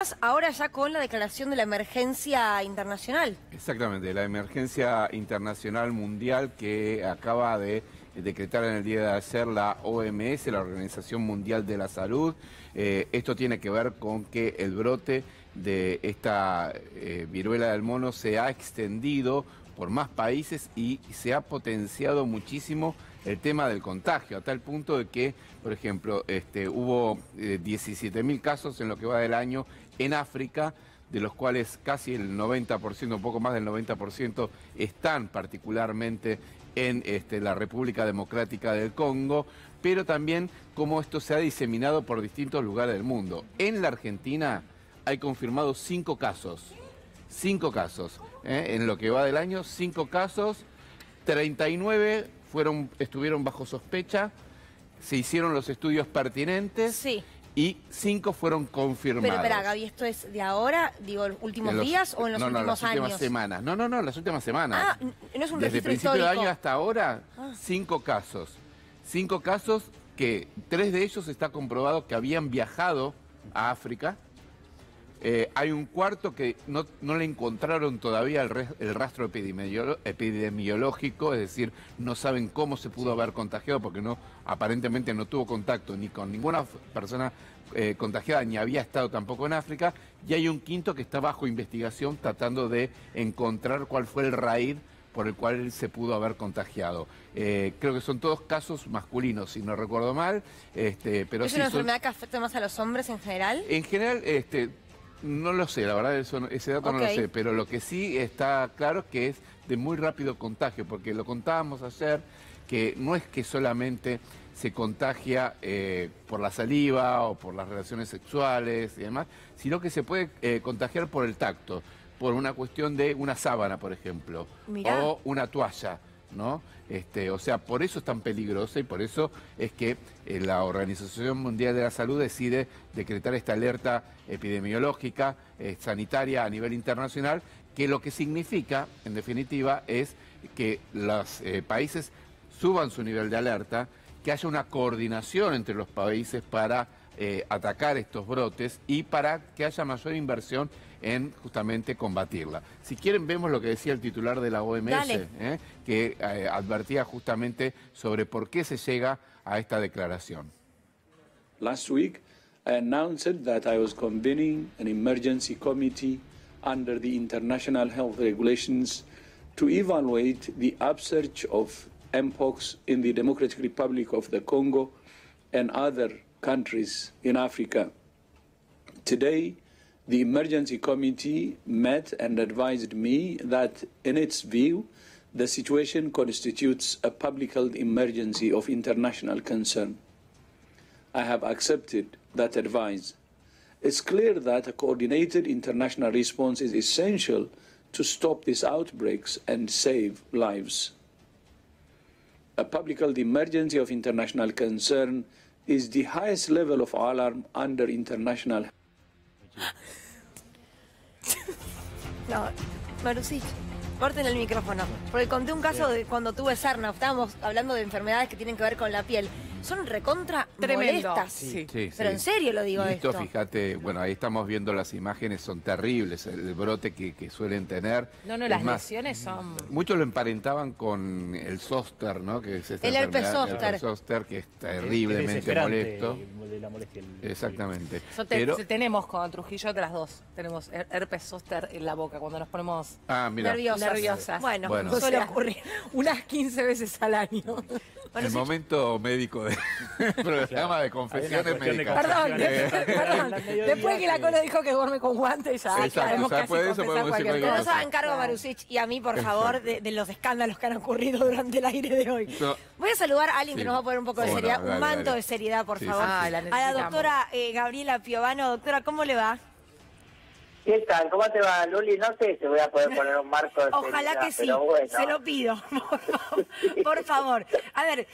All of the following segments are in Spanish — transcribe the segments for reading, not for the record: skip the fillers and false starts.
además ahora ya con la declaración de la emergencia internacional. Exactamente, la emergencia internacional mundial que acaba de decretar en el día de ayer la OMS, la Organización Mundial de la Salud. Esto tiene que ver con que el brote de esta viruela del mono se ha extendido por más países y se ha potenciado muchísimo el tema del contagio, a tal punto de que, por ejemplo, hubo 17.000 casos en lo que va del año en África, de los cuales casi el 90%, un poco más del 90%, están particularmente en la República Democrática del Congo, pero también cómo esto se ha diseminado por distintos lugares del mundo. En la Argentina hay confirmados 5 casos. 5 casos. En lo que va del año, 5 casos, 39 estuvieron bajo sospecha, se hicieron los estudios pertinentes. Sí. Y 5 fueron confirmados. Pero espera, Gaby, ¿esto es de ahora, digo, los últimos días o en los últimos las años? últimas semanas. No, las últimas semanas. Ah, no es un Desde registro principio de histórico. año hasta ahora, 5 casos. 5 casos que 3 de ellos está comprobado que habían viajado a África. Hay un cuarto que no le encontraron todavía el rastro epidemiológico, es decir, no saben cómo se pudo haber contagiado porque aparentemente no tuvo contacto ni con ninguna persona contagiada, ni había estado tampoco en África. Y hay un quinto que está bajo investigación tratando de encontrar cuál fue el raíz por el cual él se pudo haber contagiado. Creo que son todos casos masculinos, si no recuerdo mal. Pero ¿Es sí una enfermedad que afecta más a los hombres en general? En general, no lo sé, la verdad ese dato no lo sé, pero lo que sí está claro es que es de muy rápido contagio, porque lo contábamos ayer, que no es que solamente se contagia por la saliva o por las relaciones sexuales y demás, sino que se puede contagiar por el tacto, por una cuestión de una sábana, por ejemplo, Mirá. o una toalla, ¿no? O sea, por eso es tan peligrosa y por eso es que la Organización Mundial de la Salud decide decretar esta alerta epidemiológica, sanitaria a nivel internacional, que lo que significa, en definitiva, es que los países suban su nivel de alerta, que haya una coordinación entre los países para atacar estos brotes y para que haya mayor inversión en justamente combatirla. Si quieren, vemos lo que decía el titular de la OMS, que advertía justamente sobre por qué se llega a esta declaración. Last week, I announced that I was convening an emergency committee under the international health regulations to evaluate the upsurge of mpox in the Democratic Republic of the Congo and other countries in Africa. Today, the emergency committee met and advised me that, in its view, the situation constitutes a public health emergency of international concern. I have accepted that advice. It's clear that a coordinated international response is essential to stop these outbreaks and save lives. A public health emergency of international concern is the highest level of alarm under international health. No, Marusic, corten el micrófono. Porque conté un caso de cuando tuve sarna. Estábamos hablando de enfermedades que tienen que ver con la piel. Son recontra Tremendo. molestas. Sí, Pero sí. en serio lo digo Y esto, esto. fíjate, bueno, ahí estamos viendo las imágenes, son terribles, el brote que suelen tener. No, Es las más, lesiones son... muchos lo emparentaban con el zóster, ¿no? Que es esta El herpes enfermedad, zóster. el herpes zóster, que es Es terriblemente desesperante molesto. de la molestia. Exactamente. Pero tenemos con Trujillo las dos. Tenemos herpes zóster en la boca cuando nos ponemos Mira, Nerviosas. Bueno, Bueno. suele ocurrir. unas 15 veces al año. el momento médico de programa de confesiones cuestión de médicas. Perdón, Perdón. después de que la Colo dijo que duerme con guantes, ya Exacto, sabemos o sea, casi puede eso confesar podemos decir cualquier Que cualquier nos cosa. hagan cargo a Marusic y a mí, por favor, de los escándalos que han ocurrido durante el aire de hoy. No. Voy a saludar a alguien que Sí. nos va a poner un poco de Cómo no, seriedad, dale, un manto dale. de seriedad, por Sí, favor. sí, sí. Ah, la A la necesitamos. doctora Gabriela Piovano. Doctora, ¿cómo le va? ¿Qué tal? ¿Cómo te va, Luli? No sé si voy a poder poner un marco de Ojalá seriedad, que sí, pero bueno. se lo pido, por favor. A ver,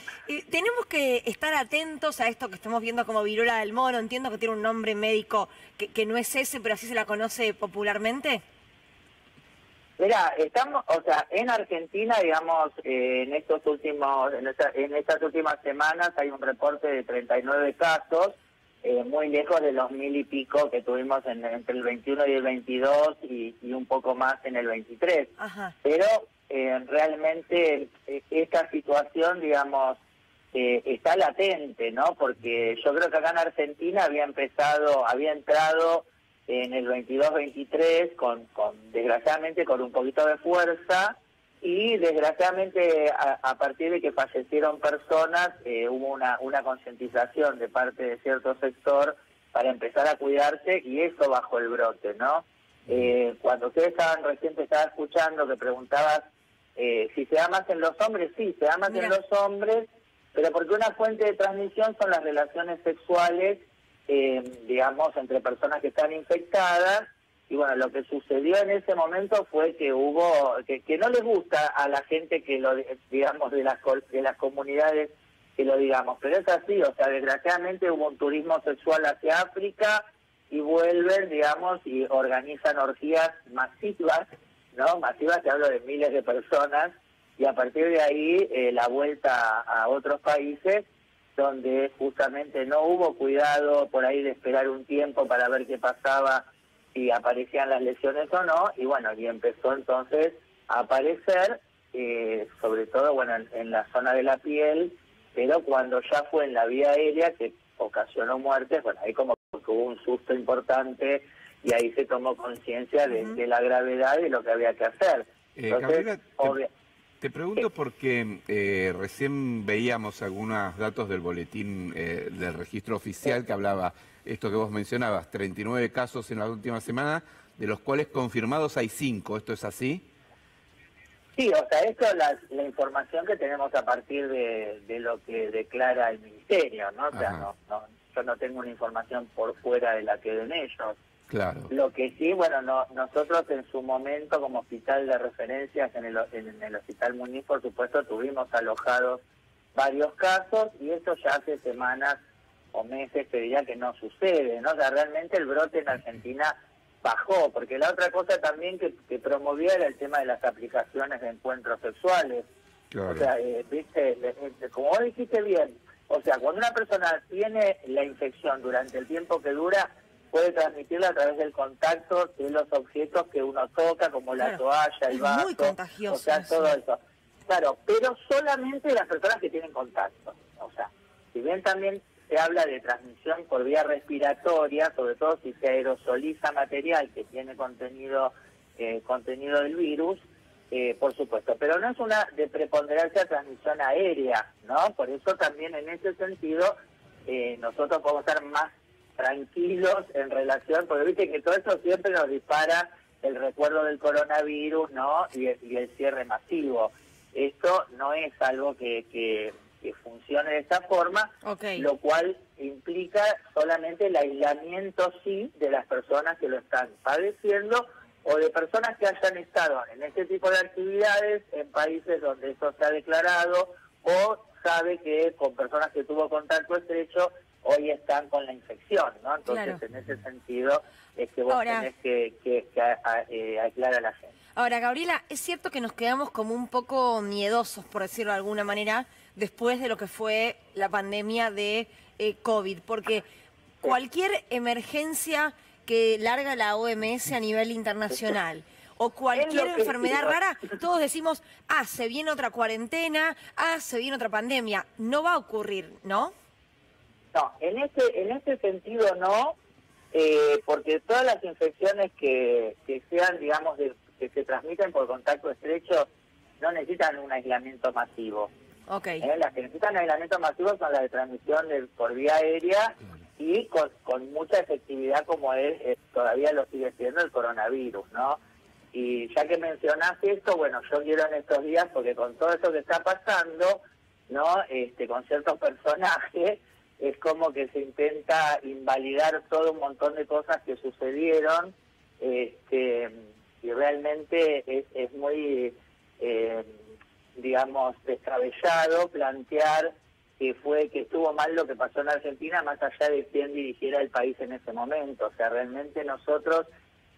tenemos que estar atentos a esto que estamos viendo como viruela del mono. Entiendo que tiene un nombre médico que no es ese, pero así se la conoce popularmente. Mira, estamos, o sea, en Argentina, digamos, en estas últimas semanas hay un reporte de 39 casos. muy lejos de los 1000 y pico que tuvimos entre el 21 y el 22 y un poco más en el 23. Ajá. Pero realmente esta situación, digamos, está latente, ¿no? Porque yo creo que acá en Argentina había entrado en el 22-23 desgraciadamente con un poquito de fuerza, y desgraciadamente a partir de que fallecieron personas hubo una concientización de parte de cierto sector para empezar a cuidarse, y eso bajó el brote, ¿no? Cuando ustedes recién te estaba escuchando que preguntabas si se da más en los hombres, sí, se da más en los hombres, pero porque una fuente de transmisión son las relaciones sexuales, digamos, entre personas que están infectadas. Y bueno, lo que sucedió en ese momento fue que hubo, que no les gusta a la gente que lo, digamos, de las comunidades que lo digamos, pero es así, o sea, desgraciadamente hubo un turismo sexual hacia África y vuelven, digamos, y organizan orgías masivas, ¿no? Masivas, te hablo de miles de personas, y a partir de ahí la vuelta a otros países donde justamente no hubo cuidado por ahí de esperar un tiempo para ver qué pasaba, si aparecían las lesiones o no, y bueno, y empezó entonces a aparecer, sobre todo, bueno, en la zona de la piel, pero cuando ya fue en la vía aérea, que ocasionó muertes, bueno, ahí como que hubo un susto importante, y ahí se tomó conciencia de la gravedad y lo que había que hacer. Entonces, Gabriela, te pregunto porque recién veíamos algunos datos del boletín del registro oficial que hablaba esto que vos mencionabas, 39 casos en la última semana, de los cuales confirmados hay 5. ¿Esto es así? Sí, o sea, esto es la información que tenemos a partir de lo que declara el Ministerio, ¿no? O sea, yo no tengo una información por fuera de la que den ellos. Claro. Lo que sí, bueno, nosotros en su momento como hospital de referencias en el Hospital Muñiz, por supuesto, tuvimos alojados varios casos, y eso ya hace semanas o meses te diría que no sucede, ¿no? O sea, realmente el brote en Argentina bajó, porque la otra cosa también que promovía era el tema de las aplicaciones de encuentros sexuales. Claro. O sea, viste, como vos dijiste bien, o sea, cuando una persona tiene la infección durante el tiempo que dura, puede transmitirla a través del contacto de los objetos que uno toca, como la toalla, el vaso, muy contagioso, o sea, todo eso. Claro, pero solamente las personas que tienen contacto. O sea, si bien también se habla de transmisión por vía respiratoria, sobre todo si se aerosoliza material que tiene contenido del virus, por supuesto, pero no es una de preponderancia transmisión aérea, ¿no? Por eso también en ese sentido nosotros podemos estar más tranquilos en relación, porque viste que todo eso siempre nos dispara el recuerdo del coronavirus, ¿no? Y el cierre masivo. Esto no es algo que funcione de esta forma, lo cual implica solamente el aislamiento, sí, de las personas que lo están padeciendo, o de personas que hayan estado en este tipo de actividades en países donde eso se ha declarado, o sabe que con personas que tuvo contacto estrecho hoy están con la infección, ¿no? Entonces, en ese sentido es que vos tenés que aclarar a la gente. Ahora, Gabriela, es cierto que nos quedamos como un poco miedosos, por decirlo de alguna manera, después de lo que fue la pandemia de COVID, porque cualquier emergencia que larga la OMS a nivel internacional o cualquier enfermedad rara, todos decimos, se viene otra cuarentena, se viene otra pandemia. No va a ocurrir, ¿no? No, en este sentido no, porque todas las infecciones que sean, digamos, que se transmiten por contacto estrecho no necesitan un aislamiento masivo. Las que necesitan aislamiento masivo son las de transmisión por vía aérea y con mucha efectividad, como todavía lo sigue siendo el coronavirus, ¿no? Y ya que mencionaste esto, bueno, yo quiero en estos días, porque con todo eso que está pasando, ¿no? Con ciertos personajes, es como que se intenta invalidar todo un montón de cosas que sucedieron, y realmente es muy, digamos, descabellado plantear que estuvo mal lo que pasó en Argentina, más allá de quién dirigiera el país en ese momento. O sea, realmente nosotros,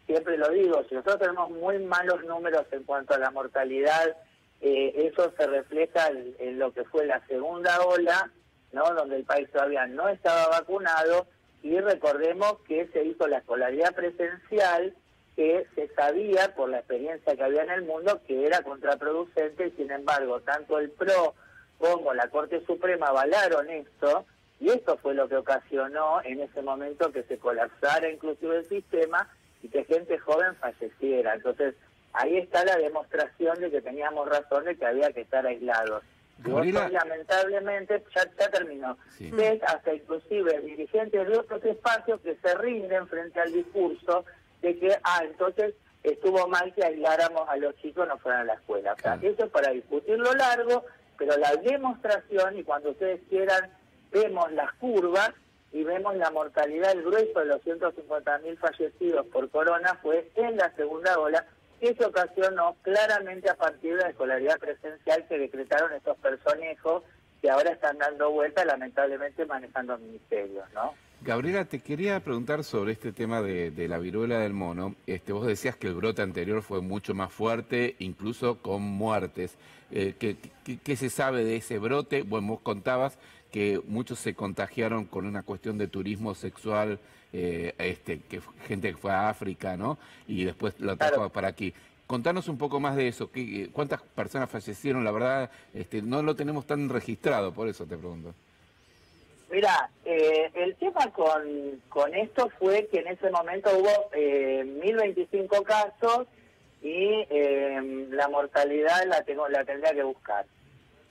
siempre lo digo, si nosotros tenemos muy malos números en cuanto a la mortalidad, eso se refleja en lo que fue la segunda ola, ¿no? Donde el país todavía no estaba vacunado, y recordemos que se hizo la escolaridad presencial, que se sabía por la experiencia que había en el mundo que era contraproducente, y sin embargo tanto el PRO como la Corte Suprema avalaron esto, y esto fue lo que ocasionó en ese momento que se colapsara inclusive el sistema y que gente joven falleciera. Entonces ahí está la demostración de que teníamos razón de que había que estar aislados. Y vos, lamentablemente, ya terminó. Sí. Ves hasta inclusive dirigentes de otros espacios que se rinden frente al discurso de que, entonces estuvo mal que aisláramos a los chicos, no fueran a la escuela. O sea, eso es para discutirlo largo, pero la demostración, y cuando ustedes quieran, vemos las curvas y vemos la mortalidad, el grueso de los 150.000 fallecidos por corona fue en la segunda ola, que se ocasionó claramente a partir de la escolaridad presencial que decretaron estos personejos que ahora están dando vuelta, lamentablemente manejando ministerios, ¿no? Gabriela, te quería preguntar sobre este tema de la viruela del mono. Vos decías que el brote anterior fue mucho más fuerte, incluso con muertes. ¿Qué se sabe de ese brote? Bueno, vos contabas que muchos se contagiaron con una cuestión de turismo sexual, que gente que fue a África, ¿no? Y después lo trajo para aquí. Contanos un poco más de eso. ¿Cuántas personas fallecieron? La verdad, no lo tenemos tan registrado, por eso te pregunto. Mira, el tema con esto fue que en ese momento hubo 1.025 casos y la mortalidad la tendría que buscar.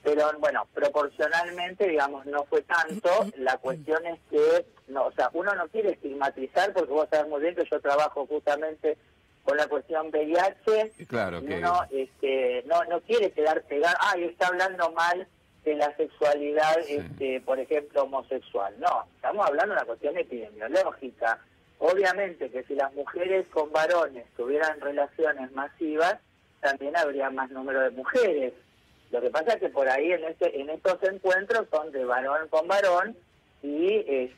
Pero bueno, proporcionalmente, digamos, no fue tanto. La cuestión es que, no, o sea, uno no quiere estigmatizar, porque vos sabés muy bien que yo trabajo justamente con la cuestión VIH. Claro, y uno no quiere quedar pegado, y está hablando mal de la sexualidad, por ejemplo, homosexual. No, estamos hablando de una cuestión epidemiológica. Obviamente que si las mujeres con varones tuvieran relaciones masivas, también habría más número de mujeres. Lo que pasa es que por ahí en estos encuentros son de varón con varón y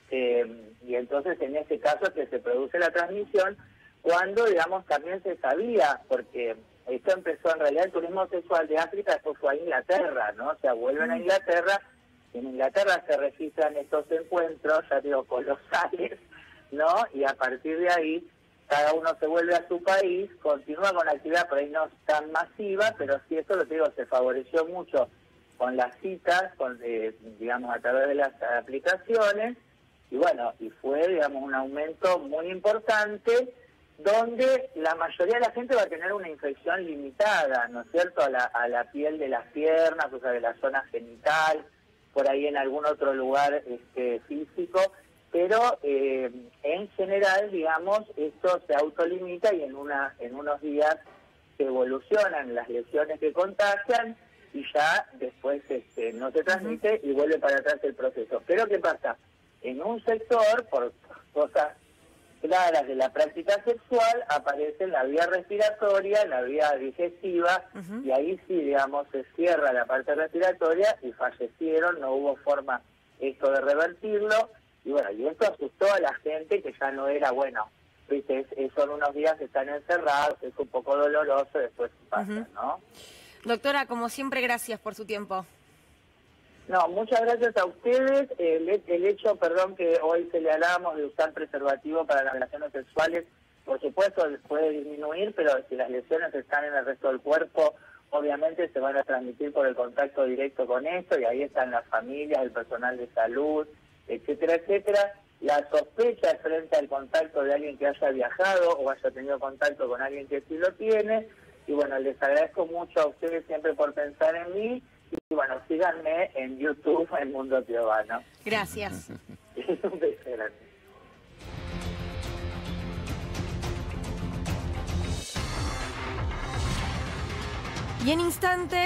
entonces en ese caso es que se produce la transmisión, cuando, digamos, también se sabía, porque esto empezó en realidad el turismo sexual de África, después fue a Inglaterra, ¿no? O sea, vuelven a Inglaterra, en Inglaterra se registran estos encuentros, ya digo, colosales, ¿no? Y a partir de ahí cada uno se vuelve a su país, continúa con la actividad, por ahí no tan masiva, pero sí, eso lo que digo, se favoreció mucho con las citas, digamos, a través de las aplicaciones, y bueno, y fue, digamos, un aumento muy importante, donde la mayoría de la gente va a tener una infección limitada, ¿no es cierto?, a la piel de las piernas, o sea, de la zona genital, por ahí en algún otro lugar físico, pero en general, digamos, esto se autolimita y en unos días se evolucionan las lesiones que contagian y ya después no se transmite y vuelve para atrás el proceso. Pero ¿qué pasa? En un sector, por cosas claras de la práctica sexual, aparece en la vía respiratoria, en la vía digestiva, y ahí sí, digamos, se cierra la parte respiratoria y fallecieron, no hubo forma esto de revertirlo. Y bueno, y esto asustó a la gente, que ya no era, bueno, viste, son unos días que están encerrados, es un poco doloroso, después pasa, ¿no? Doctora, como siempre, gracias por su tiempo. No, muchas gracias a ustedes. El hecho, que hoy se le hablábamos de usar preservativo para las relaciones sexuales, por supuesto puede disminuir, pero si las lesiones están en el resto del cuerpo, obviamente se van a transmitir por el contacto directo con esto, y ahí están las familias, el personal de salud, etcétera, etcétera. La sospecha es frente al contacto de alguien que haya viajado o haya tenido contacto con alguien que sí lo tiene. Y bueno, les agradezco mucho a ustedes siempre por pensar en mí. Y bueno, síganme en YouTube, en Mundo Piovano. Gracias. Un beso grande. Y en instante...